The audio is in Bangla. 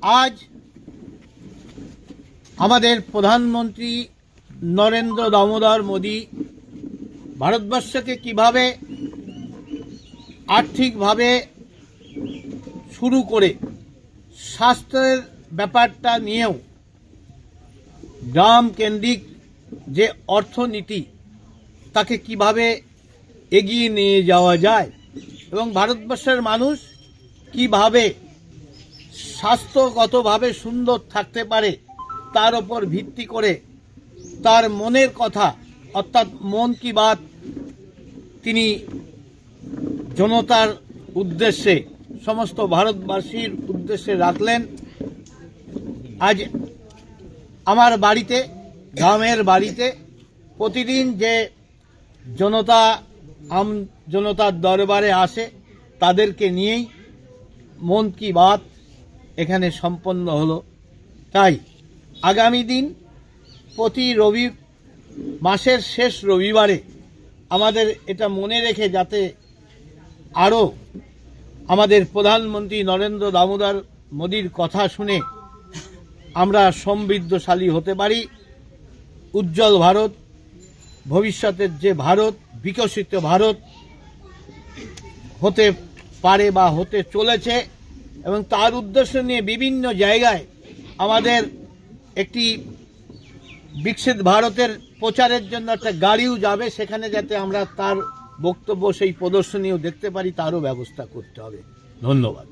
আজ আমাদের প্রধানমন্ত্রী নরেন্দ্র দামোদর মোদী ভারতবর্ষকে কিভাবে আর্থিকভাবে শুরু করে স্বাস্থ্যের ব্যাপারটা নিয়েও গ্রাম কেন্দ্রিক যে অর্থনীতি তাকে কিভাবে এগিয়ে নিয়ে যাওয়া যায় এবং ভারতবর্ষের মানুষ কিভাবে স্বাস্থ্যগতভাবে সুন্দর থাকতে পারে তার উপর ভিত্তি করে তার মনের কথা অর্থাৎ মন কি বাত তিনি জনতার উদ্দেশ্যে সমস্ত ভারতবাসীর উদ্দেশ্যে রাখলেন। আজ আমার বাড়িতে গ্রামের বাড়িতে প্রতিদিন যে জনতার দরবারে আসে তাদেরকে নিয়েই মন কি বাত এখানে সম্পন্ন হলো। তাই আগামী দিন প্রতি মাসের শেষ রবিবারে আমাদের এটা মনে রেখে যাতে আরও আমাদের প্রধানমন্ত্রী নরেন্দ্র দামোদর মোদীর কথা শুনে আমরা সমৃদ্ধশালী হতে পারি, উজ্জ্বল ভারত, ভবিষ্যতের যে ভারত, বিকশিত ভারত হতে পারে বা হতে চলেছে এবং তার উদ্দেশ্য নিয়ে বিভিন্ন জায়গায় আমাদের একটি বিকশিত ভারতের প্রচারের জন্য একটা গাড়িও যাবে, সেখানে যাতে আমরা তার বক্তব্য সেই প্রদর্শনীও দেখতে পারি তারও ব্যবস্থা করতে হবে। ধন্যবাদ।